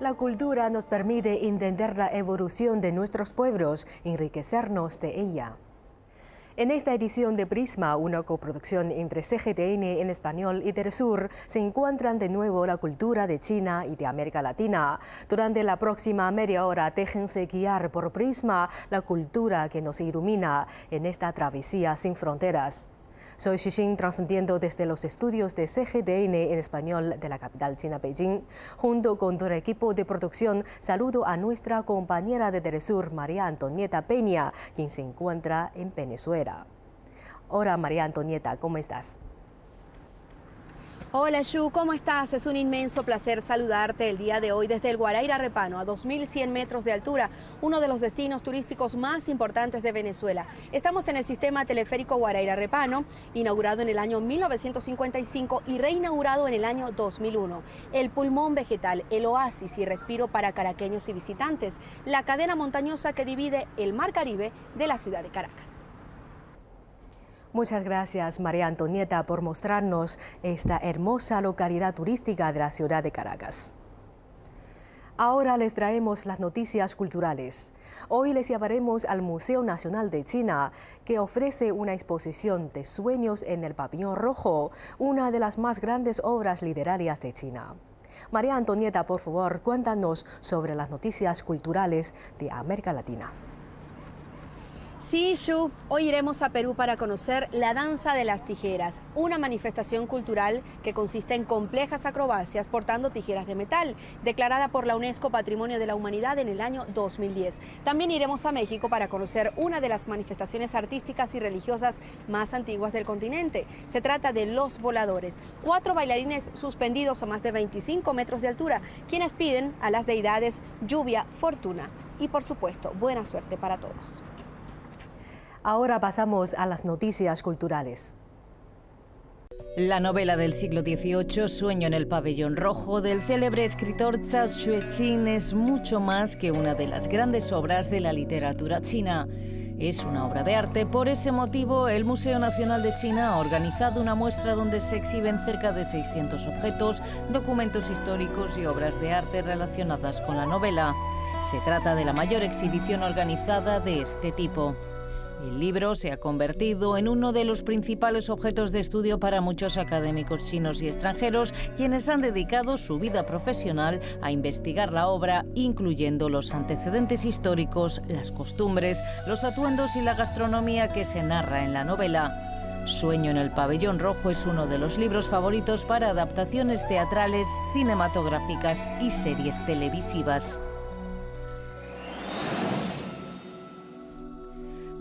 La cultura nos permite entender la evolución de nuestros pueblos y enriquecernos de ella. En esta edición de Prisma, una coproducción entre CGTN en español y Telesur, se encuentran de nuevo la cultura de China y de América Latina. Durante la próxima media hora, déjense guiar por Prisma, la cultura que nos ilumina en esta travesía sin fronteras. Soy Xixing, transmitiendo desde los estudios de CGTN en español de la capital china, Beijing. Junto con todo el equipo de producción, saludo a nuestra compañera de Telesur, María Antonieta Peña, quien se encuentra en Venezuela. Hola María Antonieta, ¿cómo estás? Hola Xu, ¿cómo estás? Es un inmenso placer saludarte el día de hoy desde el Guaraíra Repano, a 2.100 metros de altura, uno de los destinos turísticos más importantes de Venezuela. Estamos en el sistema teleférico Guaraíra Repano, inaugurado en el año 1955 y reinaugurado en el año 2001. El pulmón vegetal, el oasis y respiro para caraqueños y visitantes, la cadena montañosa que divide el Mar Caribe de la ciudad de Caracas. Muchas gracias, María Antonieta, por mostrarnos esta hermosa localidad turística de la ciudad de Caracas. Ahora les traemos las noticias culturales. Hoy les llevaremos al Museo Nacional de China, que ofrece una exposición de sueños en el Pabellón Rojo, una de las más grandes obras literarias de China. María Antonieta, por favor, cuéntanos sobre las noticias culturales de América Latina. Sí, Xu, hoy iremos a Perú para conocer la danza de las tijeras, una manifestación cultural que consiste en complejas acrobacias portando tijeras de metal, declarada por la UNESCO Patrimonio de la Humanidad en el año 2010. También iremos a México para conocer una de las manifestaciones artísticas y religiosas más antiguas del continente. Se trata de los voladores, 4 bailarines suspendidos a más de 25 metros de altura, quienes piden a las deidades lluvia, fortuna y, por supuesto, buena suerte para todos. Ahora pasamos a las noticias culturales. La novela del siglo XVIII, Sueño en el Pabellón Rojo, del célebre escritor Zhao Xueqin, es mucho más que una de las grandes obras de la literatura china. Es una obra de arte. Por ese motivo, el Museo Nacional de China ha organizado una muestra donde se exhiben cerca de 600 objetos, documentos históricos y obras de arte relacionadas con la novela. Se trata de la mayor exhibición organizada de este tipo. El libro se ha convertido en uno de los principales objetos de estudio para muchos académicos chinos y extranjeros, quienes han dedicado su vida profesional a investigar la obra, incluyendo los antecedentes históricos, las costumbres, los atuendos y la gastronomía que se narra en la novela. Sueño en el Pabellón Rojo es uno de los libros favoritos para adaptaciones teatrales, cinematográficas y series televisivas.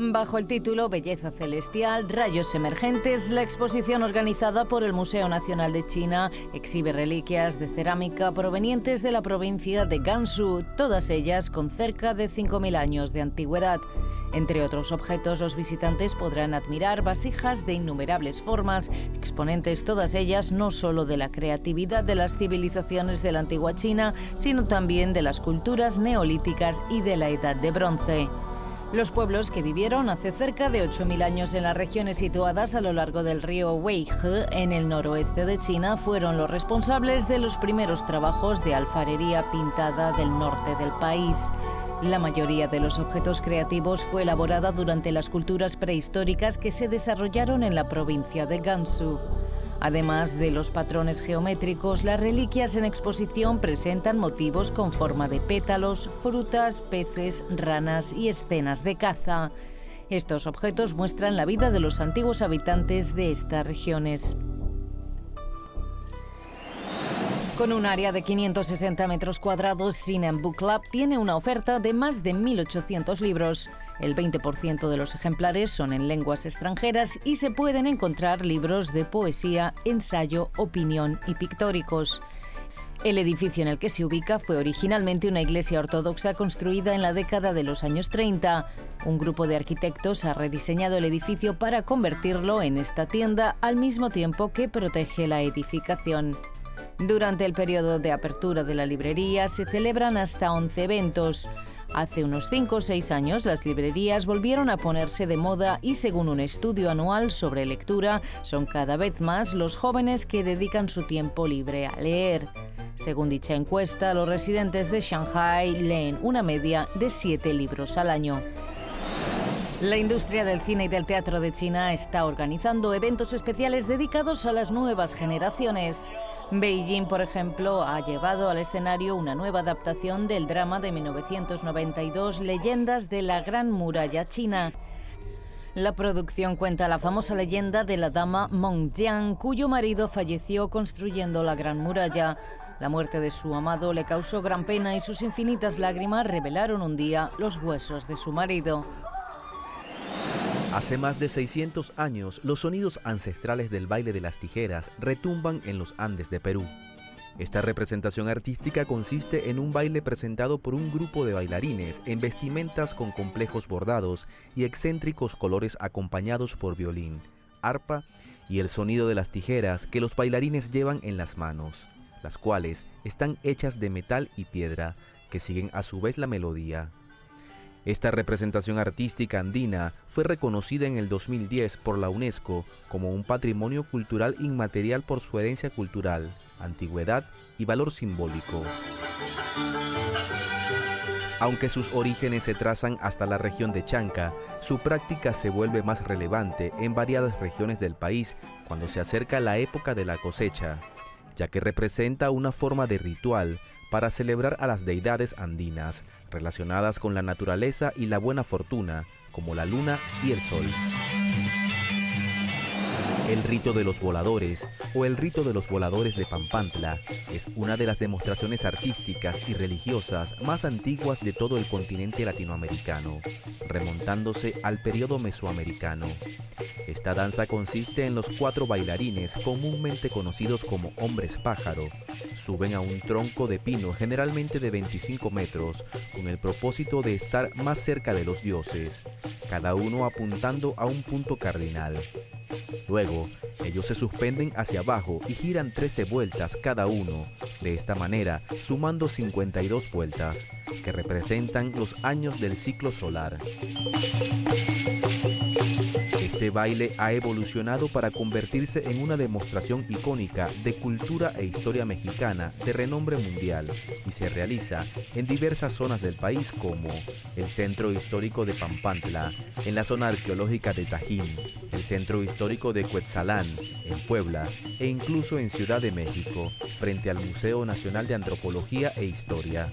Bajo el título Belleza Celestial, Rayos Emergentes, la exposición organizada por el Museo Nacional de China exhibe reliquias de cerámica provenientes de la provincia de Gansu, todas ellas con cerca de 5.000 años de antigüedad. Entre otros objetos, los visitantes podrán admirar vasijas de innumerables formas, exponentes todas ellas no solo de la creatividad de las civilizaciones de la antigua China, sino también de las culturas neolíticas y de la Edad de Bronce. Los pueblos que vivieron hace cerca de 8.000 años en las regiones situadas a lo largo del río Weije, en el noroeste de China, fueron los responsables de los primeros trabajos de alfarería pintada del norte del país. La mayoría de los objetos creativos fue elaborada durante las culturas prehistóricas que se desarrollaron en la provincia de Gansu. Además de los patrones geométricos, las reliquias en exposición presentan motivos con forma de pétalos, frutas, peces, ranas y escenas de caza. Estos objetos muestran la vida de los antiguos habitantes de estas regiones. Con un área de 560 metros cuadrados, Sinan Book Club tiene una oferta de más de 1.800 libros. El 20% de los ejemplares son en lenguas extranjeras y se pueden encontrar libros de poesía, ensayo, opinión y pictóricos. El edificio en el que se ubica fue originalmente una iglesia ortodoxa construida en la década de los años 30. Un grupo de arquitectos ha rediseñado el edificio para convertirlo en esta tienda, al mismo tiempo que protege la edificación. Durante el periodo de apertura de la librería se celebran hasta 11 eventos. Hace unos 5 o 6 años las librerías volvieron a ponerse de moda y, según un estudio anual sobre lectura, son cada vez más los jóvenes que dedican su tiempo libre a leer. Según dicha encuesta, los residentes de Shanghái leen una media de 7 libros al año. La industria del cine y del teatro de China está organizando eventos especiales dedicados a las nuevas generaciones. Beijing, por ejemplo, ha llevado al escenario una nueva adaptación del drama de 1992, Leyendas de la Gran Muralla China. La producción cuenta la famosa leyenda de la dama Meng Jiang, cuyo marido falleció construyendo la Gran Muralla. La muerte de su amado le causó gran pena y sus infinitas lágrimas revelaron un día los huesos de su marido. Hace más de 600 años, los sonidos ancestrales del baile de las tijeras retumban en los Andes de Perú. Esta representación artística consiste en un baile presentado por un grupo de bailarines en vestimentas con complejos bordados y excéntricos colores acompañados por violín, arpa y el sonido de las tijeras que los bailarines llevan en las manos, las cuales están hechas de metal y piedra, que siguen a su vez la melodía. Esta representación artística andina fue reconocida en el 2010 por la UNESCO como un patrimonio cultural inmaterial por su herencia cultural, antigüedad y valor simbólico. Aunque sus orígenes se trazan hasta la región de Chanca, su práctica se vuelve más relevante en variadas regiones del país cuando se acerca la época de la cosecha, ya que representa una forma de ritual para celebrar a las deidades andinas, relacionadas con la naturaleza y la buena fortuna, como la luna y el sol. El rito de los voladores, o el rito de los voladores de Pampantla, es una de las demostraciones artísticas y religiosas más antiguas de todo el continente latinoamericano, remontándose al periodo mesoamericano. Esta danza consiste en los 4 bailarines, comúnmente conocidos como hombres pájaro. Suben a un tronco de pino generalmente de 25 metros, con el propósito de estar más cerca de los dioses, cada uno apuntando a un punto cardinal. Luego, ellos se suspenden hacia abajo y giran 13 vueltas cada uno, de esta manera sumando 52 vueltas, que representan los años del ciclo solar. Este baile ha evolucionado para convertirse en una demostración icónica de cultura e historia mexicana de renombre mundial y se realiza en diversas zonas del país como el Centro Histórico de Pampantla, en la zona arqueológica de Tajín, el Centro Histórico de Cuetzalán, en Puebla e incluso en Ciudad de México, frente al Museo Nacional de Antropología e Historia.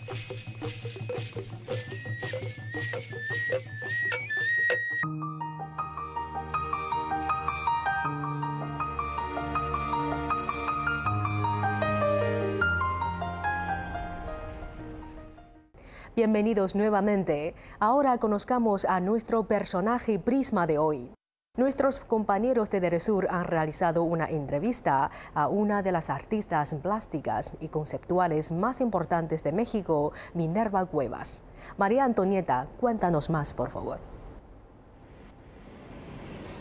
Bienvenidos nuevamente. Ahora conozcamos a nuestro personaje Prisma de hoy. Nuestros compañeros de Telesur han realizado una entrevista a una de las artistas plásticas y conceptuales más importantes de México, Minerva Cuevas. María Antonieta, cuéntanos más, por favor.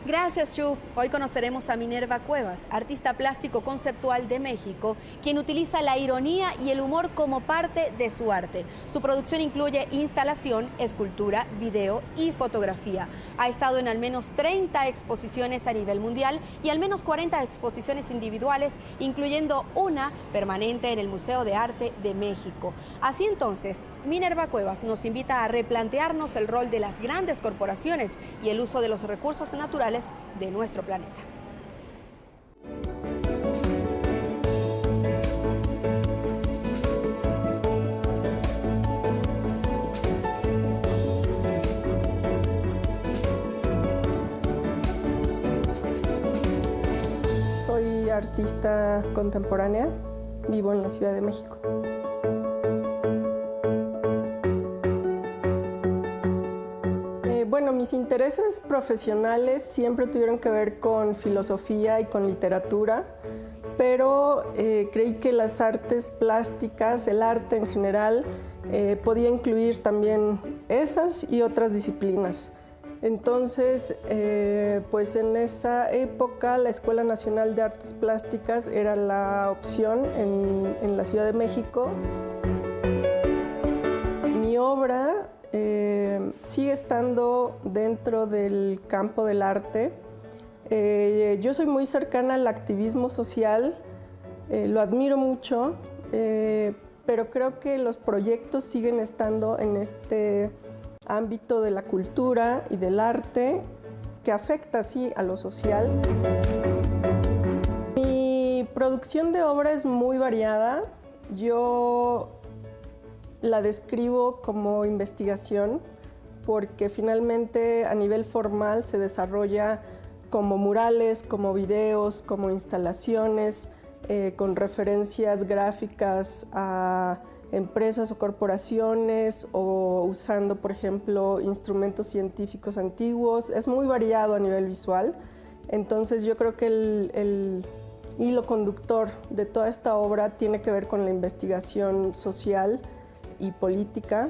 Gracias, Chu. Hoy conoceremos a Minerva Cuevas, artista plástico conceptual de México, quien utiliza la ironía y el humor como parte de su arte. Su producción incluye instalación, escultura, video y fotografía. Ha estado en al menos 30 exposiciones a nivel mundial y al menos 40 exposiciones individuales, incluyendo una permanente en el Museo de Arte de México. Así entonces, Minerva Cuevas nos invita a replantearnos el rol de las grandes corporaciones y el uso de los recursos naturales de nuestro planeta. Soy artista contemporánea, vivo en la Ciudad de México. Bueno, mis intereses profesionales siempre tuvieron que ver con filosofía y con literatura, pero creí que las artes plásticas, el arte en general, podía incluir también esas y otras disciplinas. Entonces, pues en esa época la Escuela Nacional de Artes Plásticas era la opción en la Ciudad de México. Mi obra sigue estando dentro del campo del arte. Yo soy muy cercana al activismo social, lo admiro mucho, pero creo que los proyectos siguen estando en este ámbito de la cultura y del arte que afecta, sí, a lo social. Mi producción de obra es muy variada. Yo la describo como investigación porque finalmente a nivel formal se desarrolla como murales, como videos, como instalaciones, con referencias gráficas a empresas o corporaciones o usando, por ejemplo, instrumentos científicos antiguos. Es muy variado a nivel visual. Entonces yo creo que el hilo conductor de toda esta obra tiene que ver con la investigación social y política.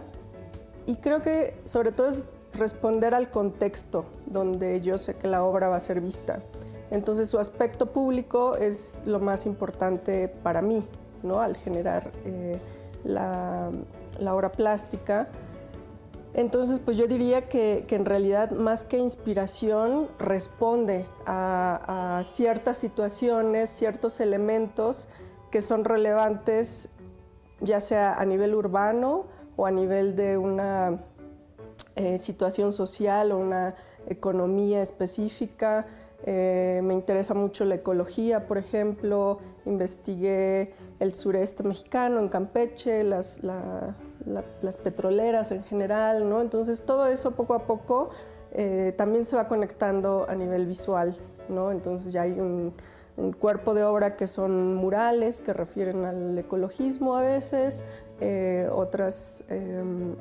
Y creo que sobre todo es responder al contexto donde yo sé que la obra va a ser vista. Entonces su aspecto público es lo más importante para mí, ¿no? Al generar la obra plástica. Entonces, pues yo diría que en realidad más que inspiración responde a ciertas situaciones, ciertos elementos que son relevantes, ya sea a nivel urbano o a nivel de una situación social o una economía específica. Me interesa mucho la ecología, por ejemplo. Investigué el sureste mexicano, en Campeche, las petroleras en general, ¿no? Entonces todo eso poco a poco también se va conectando a nivel visual, ¿no? Entonces ya hay un cuerpo de obra que son murales que refieren al ecologismo a veces, otras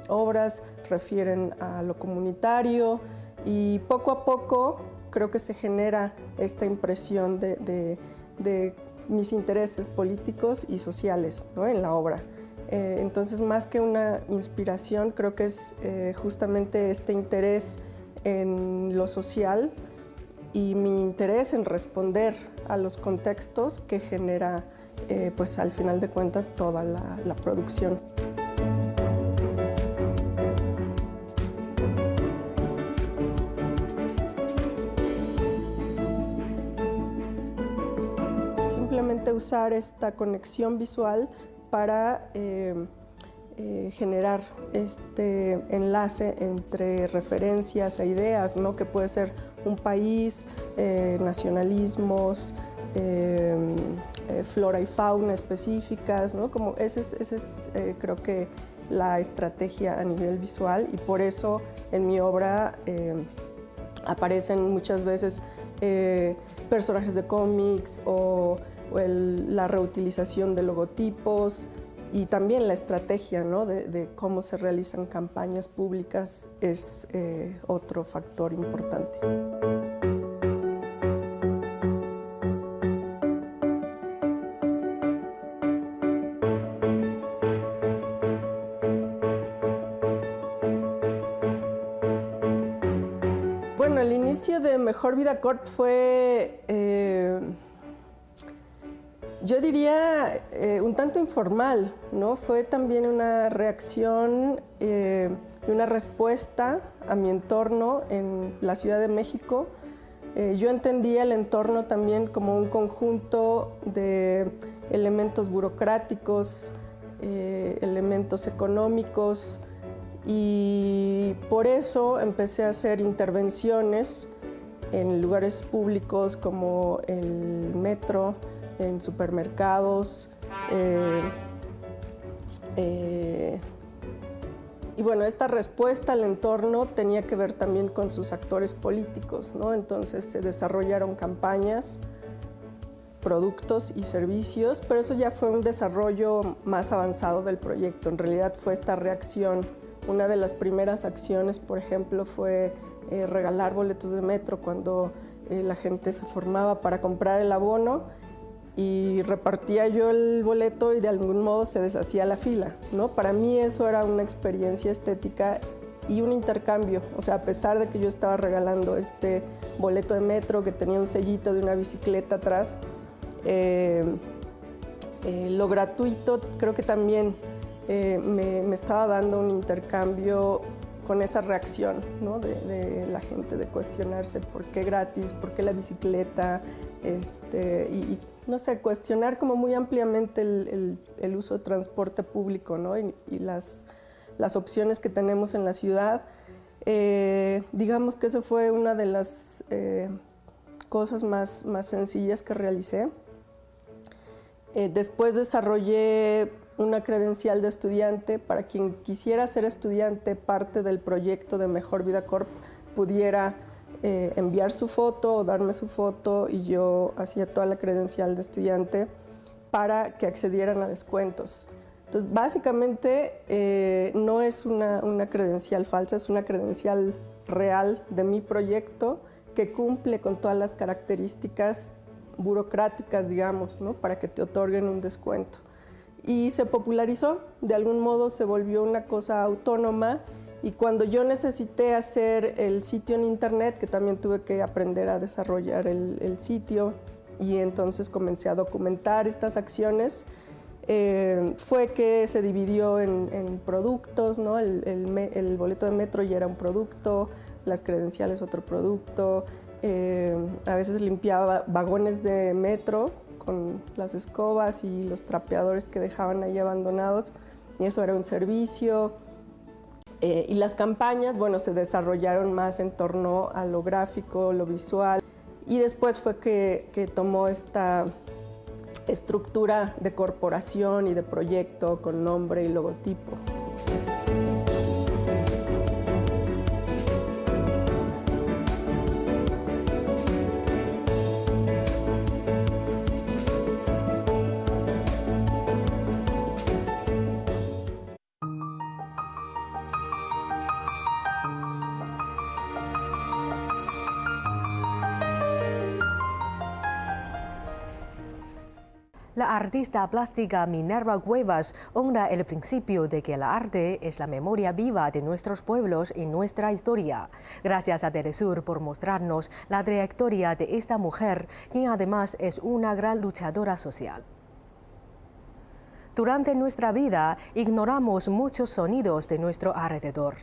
obras refieren a lo comunitario y poco a poco creo que se genera esta impresión de mis intereses políticos y sociales, ¿no? En la obra. Entonces, más que una inspiración, creo que es justamente este interés en lo social y mi interés en responder a los contextos que genera, pues al final de cuentas, toda la producción. Simplemente usar esta conexión visual para generar este enlace entre referencias e ideas, ¿no? Que puede ser un país, nacionalismos, flora y fauna específicas, ¿no? Como ese es creo que la estrategia a nivel visual y por eso en mi obra aparecen muchas veces personajes de cómics o la reutilización de logotipos y también la estrategia, ¿no? de cómo se realizan campañas públicas es otro factor importante. Bueno, el inicio de Mejor Vida Corp fue, yo diría, un tanto informal, ¿no? Fue también una reacción y una respuesta a mi entorno en la Ciudad de México. Yo entendía el entorno también como un conjunto de elementos burocráticos, elementos económicos, y por eso empecé a hacer intervenciones en lugares públicos como el metro, en supermercados. Y bueno, esta respuesta al entorno tenía que ver también con sus actores políticos, ¿no? Entonces se desarrollaron campañas, productos y servicios, pero eso ya fue un desarrollo más avanzado del proyecto. En realidad fue esta reacción. Una de las primeras acciones, por ejemplo, fue regalar boletos de metro cuando la gente se formaba para comprar el abono y repartía yo el boleto y de algún modo se deshacía la fila, ¿no? Para mí eso era una experiencia estética y un intercambio. O sea, a pesar de que yo estaba regalando este boleto de metro que tenía un sellito de una bicicleta atrás, lo gratuito creo que también me estaba dando un intercambio con esa reacción, ¿no? de la gente, de cuestionarse por qué gratis, por qué la bicicleta, y no sé, cuestionar como muy ampliamente el uso de transporte público, ¿no? y las opciones que tenemos en la ciudad. Digamos que eso fue una de las cosas más sencillas que realicé. Después desarrollé una credencial de estudiante para quien quisiera ser estudiante, parte del proyecto de Mejor Vida Corp pudiera enviar su foto o darme su foto, y yo hacía toda la credencial de estudiante para que accedieran a descuentos. Entonces, básicamente no es una credencial falsa, es una credencial real de mi proyecto que cumple con todas las características burocráticas, digamos, ¿no? Para que te otorguen un descuento. Y se popularizó, de algún modo se volvió una cosa autónoma, y cuando yo necesité hacer el sitio en internet, que también tuve que aprender a desarrollar el sitio, y entonces comencé a documentar estas acciones, fue que se dividió en productos, ¿no? El boleto de metro ya era un producto, las credenciales otro producto, a veces limpiaba vagones de metro con las escobas y los trapeadores que dejaban ahí abandonados, y eso era un servicio. Y las campañas, bueno, se desarrollaron más en torno a lo gráfico, lo visual, y después fue que tomó esta estructura de corporación y de proyecto con nombre y logotipo. La artista plástica Minerva Cuevas honra el principio de que el arte es la memoria viva de nuestros pueblos y nuestra historia. Gracias a Telesur por mostrarnos la trayectoria de esta mujer, quien además es una gran luchadora social. Durante nuestra vida ignoramos muchos sonidos de nuestro alrededor.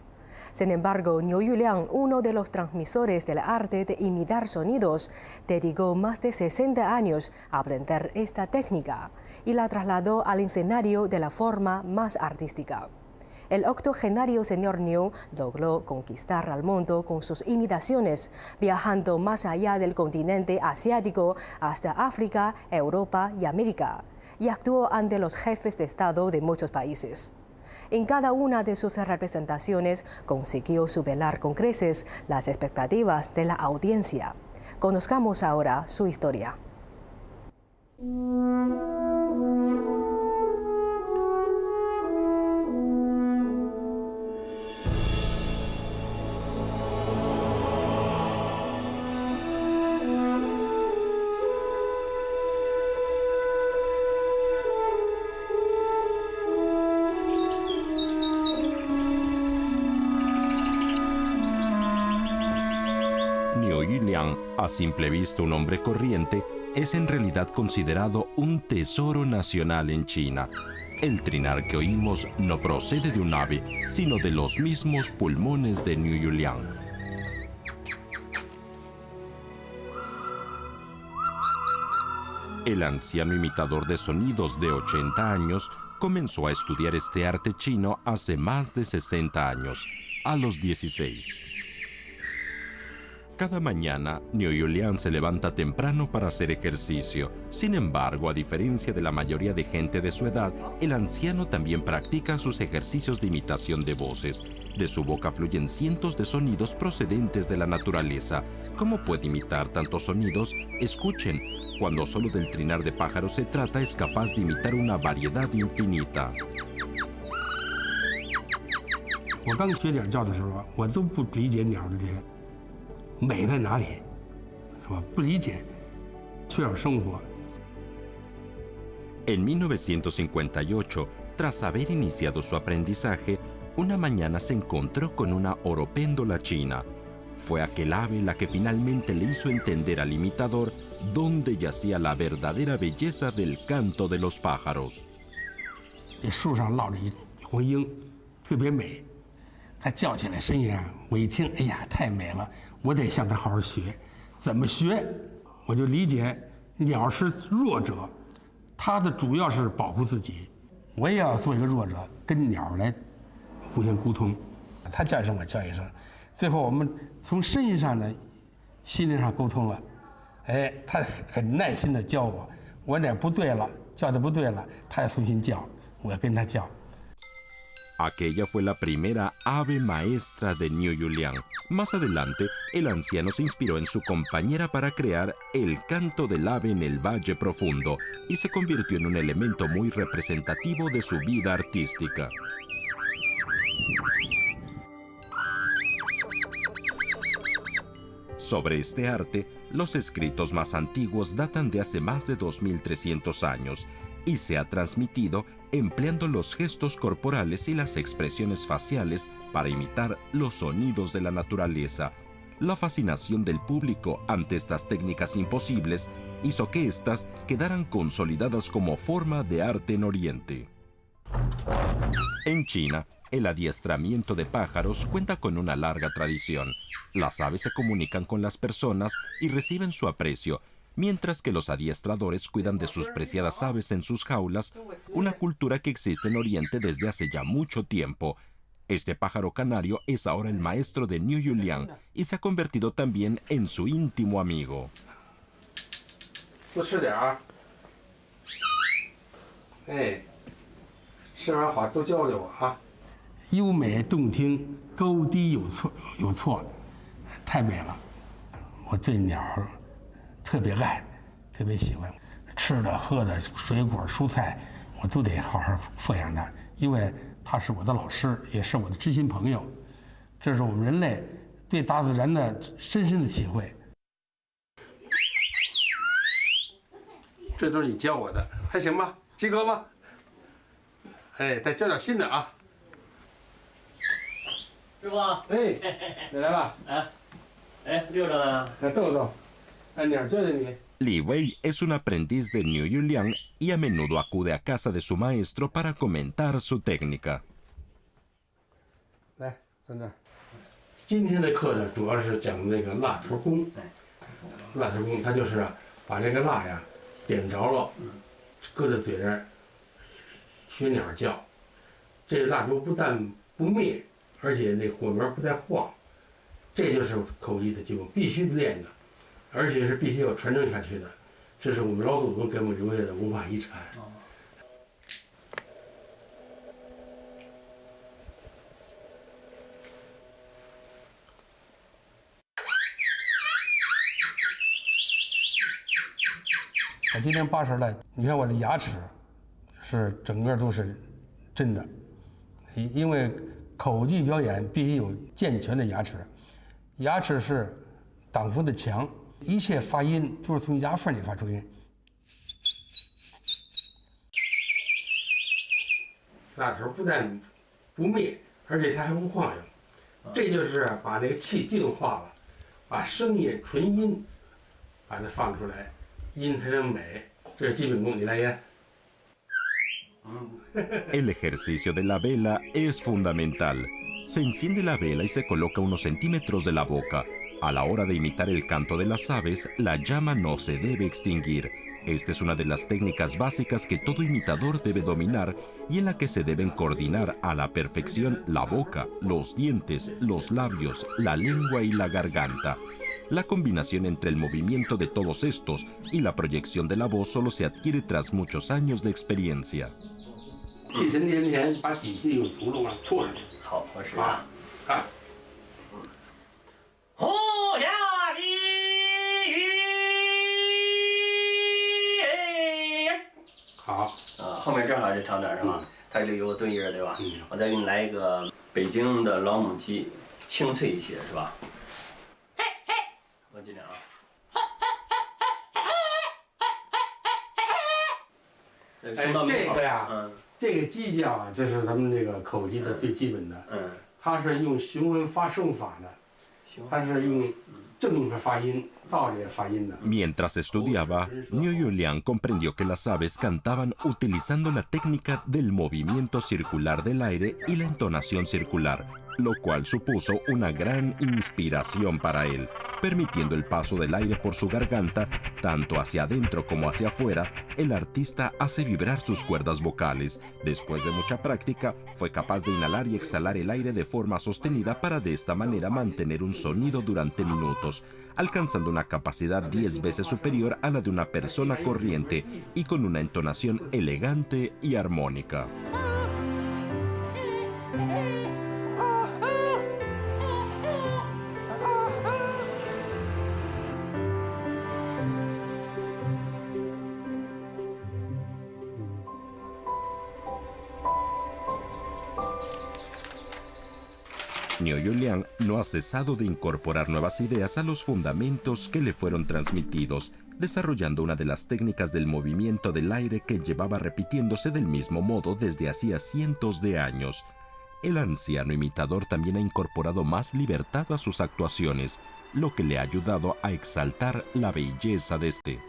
Sin embargo, Niu Yuliang, uno de los transmisores del arte de imitar sonidos, dedicó más de 60 años a aprender esta técnica y la trasladó al escenario de la forma más artística. El octogenario señor Niu logró conquistar al mundo con sus imitaciones, viajando más allá del continente asiático hasta África, Europa y América, y actuó ante los jefes de Estado de muchos países. En cada una de sus representaciones consiguió superar con creces las expectativas de la audiencia. Conozcamos ahora su historia. A simple vista un hombre corriente, es en realidad considerado un tesoro nacional en China. El trinar que oímos no procede de un ave, sino de los mismos pulmones de Niu Yuliang. El anciano imitador de sonidos de 80 años comenzó a estudiar este arte chino hace más de 60 años, a los 16. Cada mañana, Niu Yuliang se levanta temprano para hacer ejercicio. Sin embargo, a diferencia de la mayoría de gente de su edad, el anciano también practica sus ejercicios de imitación de voces. De su boca fluyen cientos de sonidos procedentes de la naturaleza. ¿Cómo puede imitar tantos sonidos? Escuchen. Cuando solo del trinar de pájaros se trata, es capaz de imitar una variedad infinita. 我刚学鸟叫的时候，我都不理解鸟的这个美在哪里，是吧？不理解，缺少生活。 En 1958, tras haber iniciado su aprendizaje, una mañana se encontró con una oropéndola china. Fue aquel ave la que finalmente le hizo entender al imitador dónde yacía la verdadera belleza del canto de los pájaros. 这树上落着一红鹰，特别美。它叫起来声音啊，我一听，哎呀，太美了！我得向它好好学。怎么学？我就理解鸟是弱者，它的主要是保护自己。我也要做一个弱者，跟鸟来互相沟通，它叫一声我叫一声，最后我们从声音上呢，心灵上沟通了。哎，它很耐心地教我，我哪不对了，叫的不对了，它也重新叫，我要跟它叫。Aquella fue la primera ave maestra de Niu Yuliang. Más adelante, el anciano se inspiró en su compañera para crear el canto del ave en el Valle Profundo y se convirtió en un elemento muy representativo de su vida artística. Sobre este arte, los escritos más antiguos datan de hace más de 2300 años y se ha transmitido empleando los gestos corporales y las expresiones faciales para imitar los sonidos de la naturaleza. La fascinación del público ante estas técnicas imposibles hizo que éstas quedaran consolidadas como forma de arte en Oriente. En China, el adiestramiento de pájaros cuenta con una larga tradición. Las aves se comunican con las personas y reciben su aprecio, mientras que los adiestradores cuidan de sus preciadas aves en sus jaulas, una cultura que existe en Oriente desde hace ya mucho tiempo. Este pájaro canario es ahora el maestro de Niu Yuliang y se ha convertido también en su íntimo amigo. "优美动听，高低有错，太美了。我对鸟特别爱，特别喜欢，吃的、喝的、水果、蔬菜，我都得好好奉养它，因为它是我的老师，也是我的知心朋友。这是我们人类对大自然的深深的体会。这都是你教我的，还行吧？及格吗？哎，再教点新的啊！师傅，哎，你来了。溜着呢。豆豆，鸟叫着你。Li Wei es un aprendiz de Niu Yuliang y a menudo acude a casa de su maestro para comentar su técnica. 来，站这儿。今天的课呢，主要是讲那个蜡头功。蜡头功，它就是把这个蜡呀点着了，搁在嘴上，学鸟叫。这蜡烛不但不灭，而且那火苗不带晃。这就是口技的基本，必须练的。而且是必须要传承下去的，这是我们老祖宗给我们留下的文化遗产。我今天80了，你看我的牙齿是整个都是真的，因为口技表演必须有健全的牙齿，牙齿是党风的墙。一切发音都是从牙缝里发出音。蜡头不但不灭，而且它还不晃悠，这就是把那个气净化了，把声音纯音把它放出来，音才能美。这是基本功，你来演。El ejercicio de la vela es fundamental. Se enciende la vela y se coloca unos centímetros de la boca. A la hora de imitar el canto de las aves, la llama no se debe extinguir. Esta es una de las técnicas básicas que todo imitador debe dominar y en la que se deben coordinar a la perfección la boca, los dientes, los labios, la lengua y la garganta. La combinación entre el movimiento de todos estos y la proyección de la voz solo se adquiere tras muchos años de experiencia. 气沉殿前，把底下有蜍蛹吐上去。好，我试啊。啊。呼呀的雨。好。后面正好这唱段是吧？它这有个对音对吧？我再给你来一个北京的老母鸡，清脆一些是吧？嘿嘿，我尽量啊。这个呀，这个鸡叫啊，这是咱们这个口技的最基本的。它是用循环发声法的，它是用正的发音、倒着发音的。Mientras estudiaba, Niu Yuliang comprendió que las aves cantaban utilizando la técnica del movimiento circular del aire y la entonación circular. lo cual supuso una gran inspiración para él, permitiendo el paso del aire por su garganta, tanto hacia adentro como hacia afuera. El artista hace vibrar sus cuerdas vocales. Después de mucha práctica, fue capaz de inhalar y exhalar el aire de forma sostenida para de esta manera mantener un sonido durante minutos, alcanzando una capacidad 10 veces superior a la de una persona corriente y con una entonación elegante y armónica. Niu Yuliang no ha cesado de incorporar nuevas ideas a los fundamentos que le fueron transmitidos, desarrollando una de las técnicas del movimiento del aire que llevaba repitiéndose del mismo modo desde hacía cientos de años. El anciano imitador también ha incorporado más libertad a sus actuaciones, lo que le ha ayudado a exaltar la belleza de este.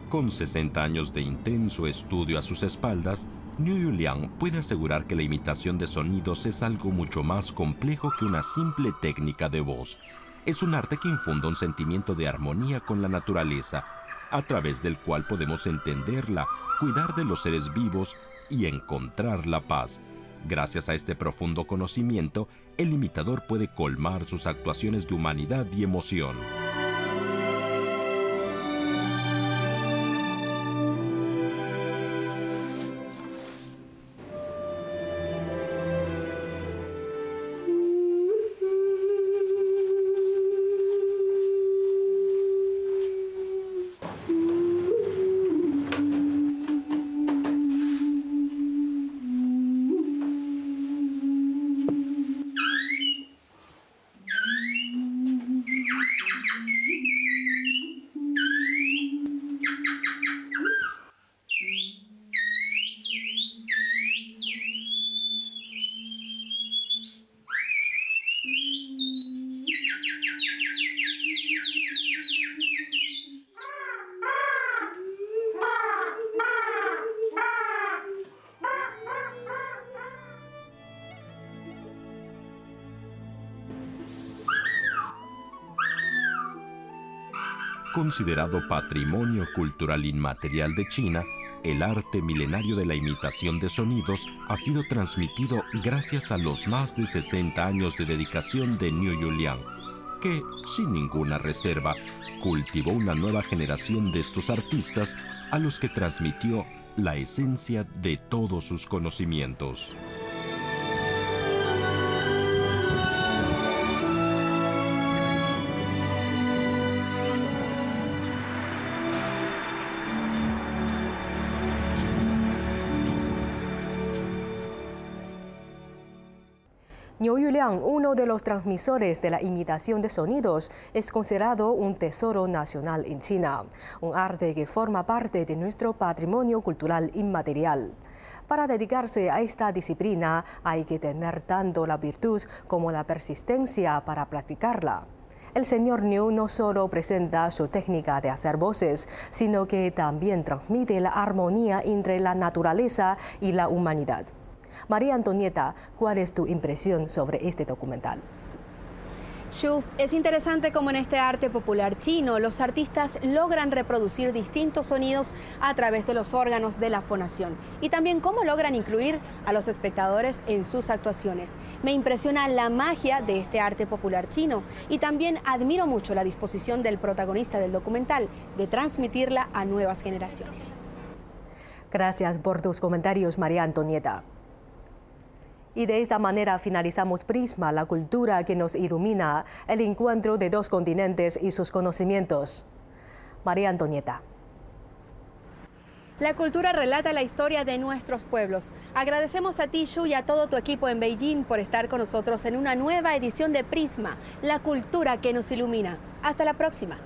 Con 60 años de intenso estudio a sus espaldas, Niu Yuliang puede asegurar que la imitación de sonidos es algo mucho más complejo que una simple técnica de voz. Es un arte que infunde un sentimiento de armonía con la naturaleza, a través del cual podemos entenderla, cuidar de los seres vivos y encontrar la paz. Gracias a este profundo conocimiento, el imitador puede colmar sus actuaciones de humanidad y emoción. Considerado patrimonio cultural inmaterial de China, el arte milenario de la imitación de sonidos ha sido transmitido gracias a los más de 60 años de dedicación de Niu Yuliang, que, sin ninguna reserva, cultivó una nueva generación de estos artistas a los que transmitió la esencia de todos sus conocimientos. Niu Yuliang, uno de los transmisores de la imitación de sonidos, es considerado un tesoro nacional en China, un arte que forma parte de nuestro patrimonio cultural inmaterial. Para dedicarse a esta disciplina hay que tener tanto la virtud como la persistencia para practicarla. El señor Niu no solo presenta su técnica de hacer voces, sino que también transmite la armonía entre la naturaleza y la humanidad. María Antonieta, ¿cuál es tu impresión sobre este documental? Xu, es interesante cómo en este arte popular chino los artistas logran reproducir distintos sonidos a través de los órganos de la fonación y también cómo logran incluir a los espectadores en sus actuaciones. Me impresiona la magia de este arte popular chino y también admiro mucho la disposición del protagonista del documental de transmitirla a nuevas generaciones. Gracias por tus comentarios, María Antonieta. Y de esta manera finalizamos Prisma, la cultura que nos ilumina, el encuentro de dos continentes y sus conocimientos. María Antonieta. La cultura relata la historia de nuestros pueblos. Agradecemos a ti, Xu, y a todo tu equipo en Beijing por estar con nosotros en una nueva edición de Prisma, la cultura que nos ilumina. Hasta la próxima.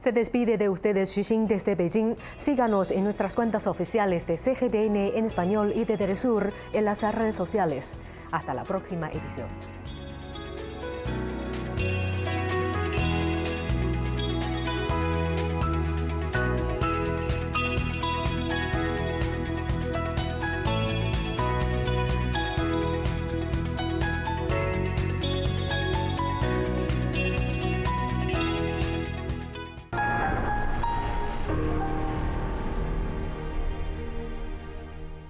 Se despide de ustedes Xu desde Beijing. Síganos en nuestras cuentas oficiales de CGTN en español y de Telesur en las redes sociales. Hasta la próxima edición.